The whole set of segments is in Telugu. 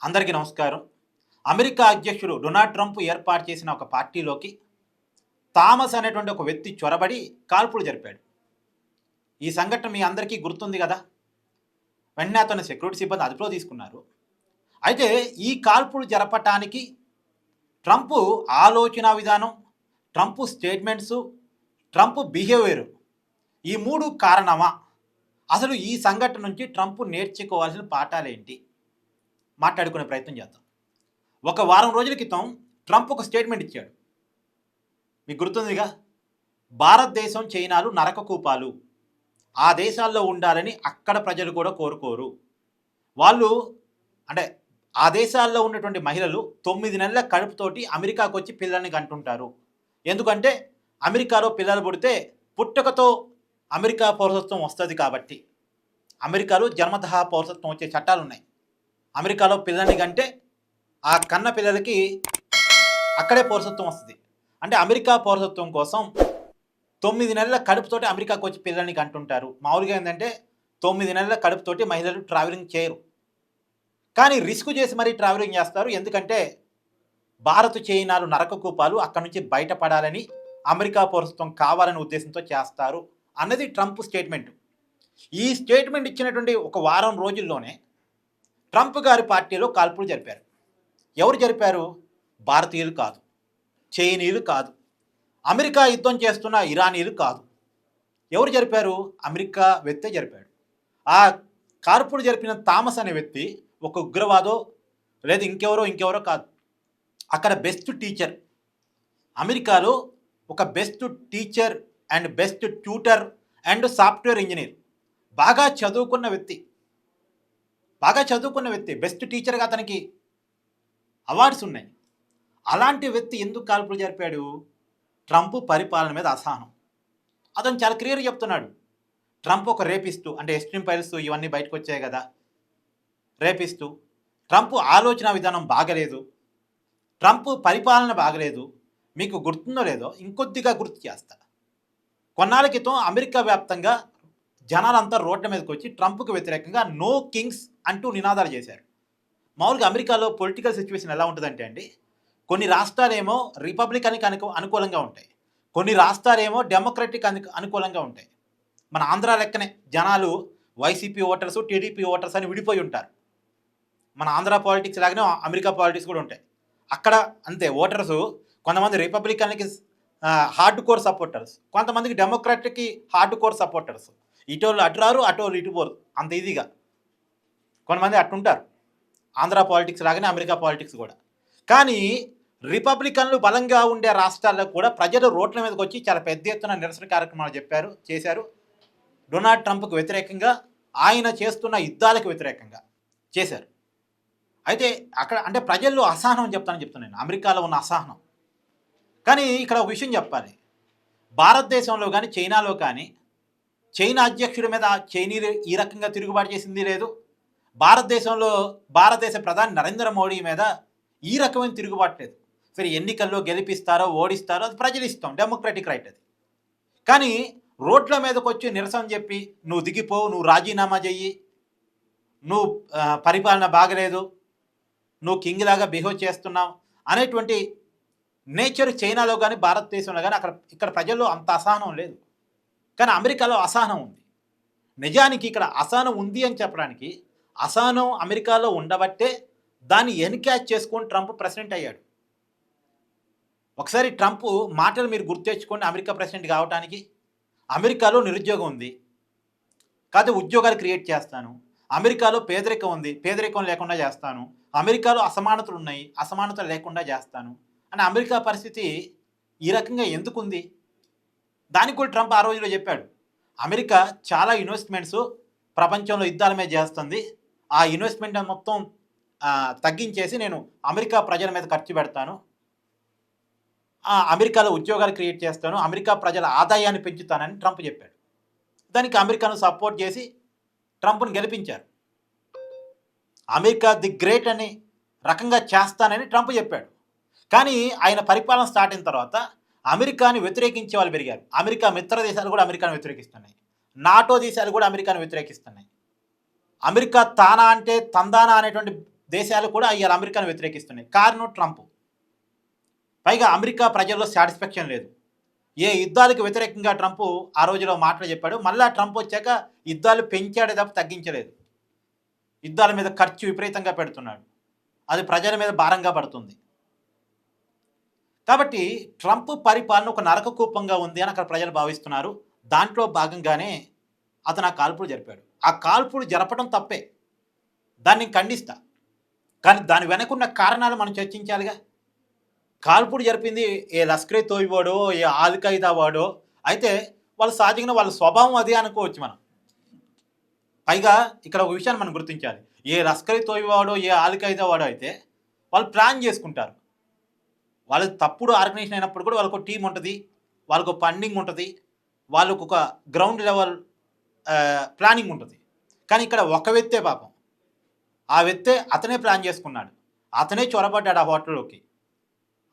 అందరికీ నమస్కారం. అమెరికా అధ్యక్షుడు డొనాల్డ్ ట్రంప్ ఏర్పాటు చేసిన ఒక పార్టీలోకి థామస్ అనేటువంటి ఒక వ్యక్తి చొరబడి కాల్పులు జరిపాడు. ఈ సంఘటన మీ అందరికీ గుర్తుంది కదా! వెంటనే అతను సెక్యూరిటీ సిబ్బంది అదుపులో తీసుకున్నారు. అయితే ఈ కాల్పులు జరపటానికి ట్రంప్ ఆలోచన విధానం, ట్రంప్ స్టేట్మెంట్సు, ట్రంప్ బిహేవియర్ ఈ 3 కారణమా? అసలు ఈ సంఘటన నుంచి ట్రంప్ నేర్చుకోవాల్సిన పాఠాలేంటి? మాట్లాడుకునే ప్రయత్నం చేద్దాం. ఒక వారం రోజుల క్రితం ట్రంప్ ఒక స్టేట్మెంట్ ఇచ్చాడు. మీకు గుర్తుందిగా, భారతదేశం చైనాలు నరకకూపాలు, ఆ దేశాల్లో ఉండాలని అక్కడ ప్రజలు కూడా కోరుకోరు. వాళ్ళు అంటే ఆ దేశాల్లో ఉన్నటువంటి మహిళలు 9 నెలల కడుపుతోటి అమెరికాకు వచ్చి పిల్లల్ని కంటుంటారు. ఎందుకంటే అమెరికాలో పిల్లలు పుడితే పుట్టుకతో అమెరికా పౌరసత్వం వస్తుంది కాబట్టి. అమెరికాలో జన్మతః పౌరసత్వం వచ్చే చట్టాలు ఉన్నాయి. అమెరికాలో పిల్లల్ని కంటే ఆ కన్న పిల్లలకి అక్కడే పౌరసత్వం వస్తుంది. అంటే అమెరికా పౌరసత్వం కోసం 9 నెలల కడుపుతోటి అమెరికాకు వచ్చి పిల్లల్ని కంటుంటారు. మామూలుగా ఏంటంటే 9 నెలల కడుపుతోటి మహిళలు ట్రావెలింగ్ చేయరు, కానీ రిస్క్ చేసి మరీ ట్రావెలింగ్ చేస్తారు. ఎందుకంటే భారత్ చైనాలు నరకకూపాలు, అక్కడి నుంచి బయటపడాలని, అమెరికా పౌరసత్వం కావాలనే ఉద్దేశంతో చేస్తారు అన్నది ట్రంప్ స్టేట్మెంట్. ఈ స్టేట్మెంట్ ఇచ్చినటువంటి ఒక వారం రోజుల్లోనే ట్రంప్ గారి పార్టీలో కాల్పులు జరిపారు. ఎవరు జరిపారు? భారతీయులు కాదు, చైనీయులు కాదు, అమెరికా యుద్ధం చేస్తున్న ఇరానీయులు కాదు. ఎవరు జరిపారు? అమెరికా వ్యక్తే జరిపాడు. ఆ కాల్పులు జరిపిన థామస్ అనే వ్యక్తి ఒక ఉగ్రవాదో లేదా ఇంకెవరో కాదు. అక్కడ బెస్ట్ టీచర్, అమెరికాలో ఒక best teacher and best tutor and software engineer, బాగా చదువుకున్న వ్యక్తి, బెస్ట్ టీచర్గా అతనికి అవార్డ్స్ ఉన్నాయి. అలాంటి వ్యక్తి ఎందుకు కాల్పులు జరిపాడు? ట్రంప్ పరిపాలన మీద అసహనం. అతను చాలా క్లియర్గా చెప్తున్నాడు. ట్రంప్ ఒక రేపిస్తూ, అంటే ఎక్స్ట్రీమ్ ఫైల్స్ ఇవన్నీ బయటకు వచ్చాయి కదా, రేపిస్తూ, ట్రంప్ ఆలోచన విధానం బాగలేదు, ట్రంప్ పరిపాలన బాగలేదు. మీకు గుర్తుందో లేదో ఇంకొద్దిగా గుర్తు చేస్తా. కొన్నాళ్ళ క్రితం అమెరికా వ్యాప్తంగా జనాలంతా రోడ్ల మీదకి వచ్చి ట్రంప్కు వ్యతిరేకంగా నో కింగ్స్ అంటూ నినాదాలు చేశారు. మామూలుగా అమెరికాలో పొలిటికల్ సిచ్యువేషన్ ఎలా ఉంటుందంటే అండి, కొన్ని రాష్ట్రాలేమో రిపబ్లికన్కి అనుకూలంగా ఉంటాయి, కొన్ని రాష్ట్రాలేమో డెమోక్రటిక్ అనుకూలంగా ఉంటాయి. మన ఆంధ్ర లెక్కనే జనాలు వైసీపీ ఓటర్స్, టీడీపీ ఓటర్స్ అని విడిపోయి ఉంటారు. మన ఆంధ్ర పాలిటిక్స్ లాగానే అమెరికా పాలిటిక్స్ కూడా ఉంటాయి. అక్కడ అంతే, ఓటర్స్ కొంతమంది రిపబ్లికన్కి హార్డ్ కోర్ సపోర్టర్స్, కొంతమందికి డెమోక్రాటిక్కి హార్డ్ కోర్ సపోర్టర్స్. ఇటోళ్ళు అటు రారు, అటోళ్ళు ఇటు పోరు అంత ఈజీగా. కొంతమంది అట్టుంటారు. ఆంధ్ర పాలిటిక్స్ లాగానే అమెరికా పాలిటిక్స్ కూడా. కానీ రిపబ్లికన్లు బలంగా ఉండే రాష్ట్రాల్లో కూడా ప్రజలు రోడ్ల మీదకి వచ్చి చాలా పెద్ద ఎత్తున నిరసన కార్యక్రమాలు చేశారు. డొనాల్డ్ ట్రంప్కు వ్యతిరేకంగా, ఆయన చేస్తున్న యుద్ధాలకు వ్యతిరేకంగా చేశారు. అయితే అక్కడ అంటే ప్రజల్లో అసహనం చెప్తాను నేను, అమెరికాలో ఉన్న అసహనం. కానీ ఇక్కడ ఒక విషయం చెప్పాలి. భారతదేశంలో కానీ చైనాలో కానీ చైనా అధ్యక్షుడి మీద చైనీయులు ఈ రకంగా తిరుగుబాటు చేసింది లేదు. భారతదేశ ప్రధాని నరేంద్ర మోడీ మీద ఈ రకమైన తిరుగుబాటు లేదు. సరే, ఎన్నికల్లో గెలిపిస్తారో ఓడిస్తారో అది ప్రజలు ఇష్టం, డెమోక్రటిక్ రైట్ అది. కానీ రోడ్ల మీదకి వచ్చి నిరసన చెప్పి నువ్వు దిగిపో, నువ్వు రాజీనామా చెయ్యి, నువ్వు పరిపాలన బాగలేదు, నువ్వు కింగ్ లాగా బిహేవ్ చేస్తున్నావు అనేటువంటి నేచర్ చైనాలో కానీ భారతదేశంలో కానీ ఇక్కడ ప్రజల్లో అంత అసహనం లేదు. కానీ అమెరికాలో అసహనం ఉంది. నిజానికి ఇక్కడ అసహనం ఉంది అని చెప్పడానికి, అసహనం అమెరికాలో ఉండబట్టే దాన్ని ఎన్క్యాచ్ చేసుకొని ట్రంప్ ప్రెసిడెంట్ అయ్యాడు. ఒకసారి ట్రంప్ మాటలు మీరు గుర్తు తెచ్చుకోండి. అమెరికా ప్రెసిడెంట్ కావడానికి అమెరికాలో నిరుద్యోగం ఉంది, కాదు ఉద్యోగాలు క్రియేట్ చేస్తాను, అమెరికాలో పేదరికం ఉంది, పేదరికం లేకుండా చేస్తాను, అమెరికాలో అసమానతలు ఉన్నాయి, అసమానతలు లేకుండా చేస్తాను అని అమెరికా పరిస్థితి ఈ రకంగా ఎందుకుంది? దానికి కూడా ట్రంప్ ఆ రోజులో చెప్పాడు. అమెరికా చాలా ఇన్వెస్ట్మెంట్స్ ప్రపంచంలో యుద్ధాల మీద చేస్తుంది, ఆ ఇన్వెస్ట్మెంట్ మొత్తం తగ్గించేసి నేను అమెరికా ప్రజల మీద ఖర్చు పెడతాను, అమెరికాలో ఉద్యోగాలు క్రియేట్ చేస్తాను, అమెరికా ప్రజల ఆదాయాన్ని పెంచుతానని ట్రంప్ చెప్పాడు. దానికి అమెరికాను సపోర్ట్ చేసి ట్రంప్ను గెలిపించారు. అమెరికా ది గ్రేట్ అని రకంగా చేస్తానని ట్రంప్ చెప్పాడు. కానీ ఆయన పరిపాలన స్టార్ట్ అయిన తర్వాత అమెరికాని వ్యతిరేకించే వాళ్ళు పెరిగారు. అమెరికా మిత్ర దేశాలు కూడా అమెరికాను వ్యతిరేకిస్తున్నాయి, నాటో దేశాలు కూడా అమెరికాను వ్యతిరేకిస్తున్నాయి. అమెరికా తానా అంటే తందానా అనేటువంటి దేశాలు కూడా ఇవాళ అమెరికాను వ్యతిరేకిస్తున్నాయి. కారణం ట్రంప్. పైగా అమెరికా ప్రజల్లో సాటిస్ఫాక్షన్ లేదు. ఏ యుద్ధాలకు వ్యతిరేకంగా ట్రంప్ ఆ రోజులో మాటలు చెప్పాడు. మళ్ళా ట్రంప్ వచ్చాక యుద్ధాలు పెంచాడే తప్ప తగ్గించలేదు. యుద్ధాల మీద ఖర్చు విపరీతంగా పెడుతున్నాడు. అది ప్రజల మీద భారంగా పడుతుంది. కాబట్టి ట్రంప్ పరిపాలన ఒక నరకకూపంగా ఉంది అని అక్కడ ప్రజలు భావిస్తున్నారు. దాంట్లో భాగంగానే అతను ఆ కాల్పులు జరిపాడు. ఆ కాల్పులు జరపడం తప్పే, దాన్ని ఖండిస్తా. కానీ దాని వెనకున్న కారణాలు మనం చర్చించాలిగా. కాల్పులు జరిపింది ఏ లష్కరే తోయివాడో, ఏ ఆల్ ఖైదా వాడో అయితే వాళ్ళు సహజంగా వాళ్ళ స్వభావం అదే అనుకోవచ్చు మనం. పైగా ఇక్కడ ఒక విషయాన్ని మనం గుర్తించాలి. ఏ లష్కరే తోయివాడో, ఏ ఆల్ ఖైదా వాడో అయితే వాళ్ళు ప్లాన్ చేసుకుంటారు. వాళ్ళు తప్పుడు ఆర్గనైజేషన్ అయినప్పుడు కూడా వాళ్ళకు టీం ఉంటుంది, వాళ్ళకు ఫండింగ్ ఉంటుంది, వాళ్ళకు ఒక గ్రౌండ్ లెవెల్ ప్లానింగ్ ఉంటుంది. కానీ ఇక్కడ ఒక వ్యక్తే పాపం, ఆ వ్యక్తే అతనే ప్లాన్ చేసుకున్నాడు, అతనే చొరబడ్డాడు ఆ హోటల్లోకి.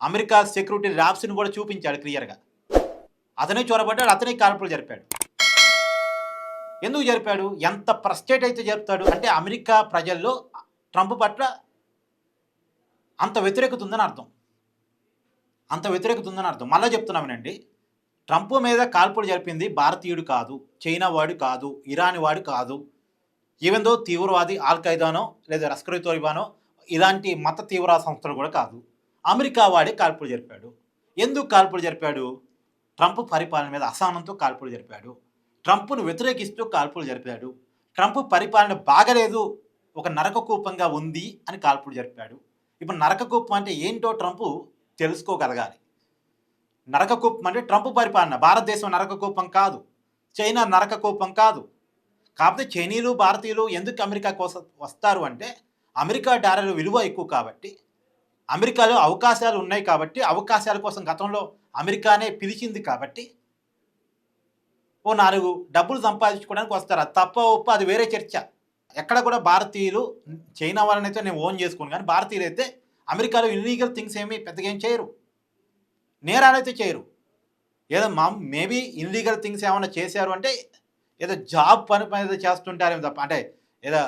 అమెరికా సెక్యూరిటీ ల్యాబ్స్ని కూడా చూపించాడు క్లియర్గా. అతనే చొరబడ్డాడు, అతనే కాల్పులు జరిపాడు. ఎందుకు జరిపాడు? ఎంత ఫ్రస్ట్రేట్ అయితే జరుపుతాడు అంటే అమెరికా ప్రజల్లో ట్రంప్ పట్ల అంత వ్యతిరేకత ఉందని అర్థం. అంత వ్యతిరేకత ఉందని అర్థం. మళ్ళీ చెప్తున్నామనండి, ట్రంప్ మీద కాల్పులు జరిపింది భారతీయుడు కాదు, చైనా వాడు కాదు, ఇరాన్ వాడు కాదు. ఈవెన్ దో తీవ్రవాది ఆల్ ఖైదానో లేదా లష్కర్ ఎ తోయిబానో ఇలాంటి మత తీవ్రవాద సంస్థలు కూడా కాదు. అమెరికా వాడే కాల్పులు జరిపాడు. ఎందుకు కాల్పులు జరిపాడు? ట్రంప్ పరిపాలన మీద అసహనంతో కాల్పులు జరిపాడు. ట్రంప్ను వ్యతిరేకిస్తూ కాల్పులు జరిపాడు. ట్రంప్ పరిపాలన బాగలేదు, ఒక నరకకూపంగా ఉంది అని కాల్పులు జరిపాడు. ఇప్పుడు నరకకూపం అంటే ఏంటో ట్రంప్ తెలుసుకోగలగాలి. నరకకూపం అంటే ట్రంప్ పరిపాలన. భారతదేశం నరకకూపం కాదు, చైనా నరకకూపం కాదు. కాకపోతే చైనీయులు భారతీయులు ఎందుకు అమెరికా కోసం వస్తారు అంటే అమెరికా డాలర్ విలువ ఎక్కువ కాబట్టి, అమెరికాలో అవకాశాలు ఉన్నాయి కాబట్టి, అవకాశాల కోసం గతంలో అమెరికానే పిలిచింది కాబట్టి ఓ 4 డబ్బులు సంపాదించుకోవడానికి వస్తారు. అది తప్ప ఒప్ప అది వేరే చర్చ. ఎక్కడ కూడా భారతీయులు చైనా వాళ్ళనైతే నేను ఓన్ చేసుకోను, కానీ భారతీయులు అయితే అమెరికాలో ఇల్లీగల్ థింగ్స్ ఏమీ పెద్దగా ఏం చేయరు, నేరాలైతే చేయరు. ఏదో మేబీ ఇల్లీగల్ థింగ్స్ ఏమైనా చేశారు అంటే ఏదో జాబ్ పని మీద చేస్తుంటారేమో తప్ప, అంటే ఏదో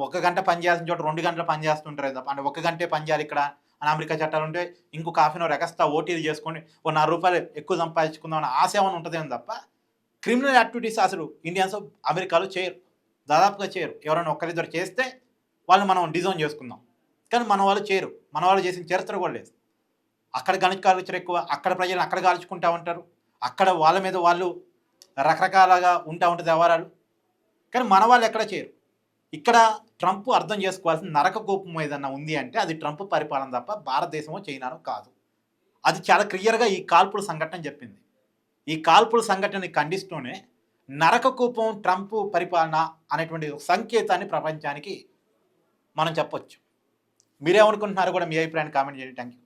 1 గంట పని చేయాల్సిన చోట 2 గంటలు పని చేస్తుంటారు తప్ప, అంటే 1 గంటే పని చేయాలి ఇక్కడ అని అమెరికా చట్టాలు ఉంటే ఇంకొక హాఫ్ అన్ అవర్ ఎక్స్ట్రా ఓటీలు చేసుకొని ఓ ₹4 ఎక్కువ సంపాదించుకుందాం అని ఆశ ఏమైనా ఉంటుందేమో తప్ప క్రిమినల్ యాక్టివిటీస్ అసలు ఇండియన్స్ అమెరికాలో చేయరు, దాదాపుగా చేయరు. ఎవరైనా ఒక్కరిద్దరు చేస్తే వాళ్ళు మనం డిజైన్ చేసుకుందాం, కానీ మన వాళ్ళు చేయరు. మన వాళ్ళు చేసిన చరిత్ర కూడా లేదు. అక్కడ గణిత కల్చర్ ఎక్కువ, అక్కడ ప్రజలను అక్కడ కాల్చుకుంటూ ఉంటారు, అక్కడ వాళ్ళ మీద వాళ్ళు రకరకాలుగా ఉంటుంది వ్యవహారాలు. కానీ మన వాళ్ళు ఎక్కడ చేయరు. ఇక్కడ ట్రంప్ అర్థం చేసుకోవాల్సిన నరకకూపం ఏదన్నా ఉంది అంటే అది ట్రంప్ పరిపాలన తప్ప భారతదేశమో చైనానో కాదు. అది చాలా క్లియర్గా ఈ కాల్పుల సంఘటన చెప్పింది. ఈ కాల్పుల సంఘటనని ఖండిస్తూనే నరకకూపం ట్రంప్ పరిపాలన అనేటువంటి సంకేతాన్ని ప్రపంచానికి మనం చెప్పొచ్చు. మీరేమనుకుంటున్నారో కూడా మీ అభిప్రాయాన్ని కామెంట్ చేయండి. Thank you.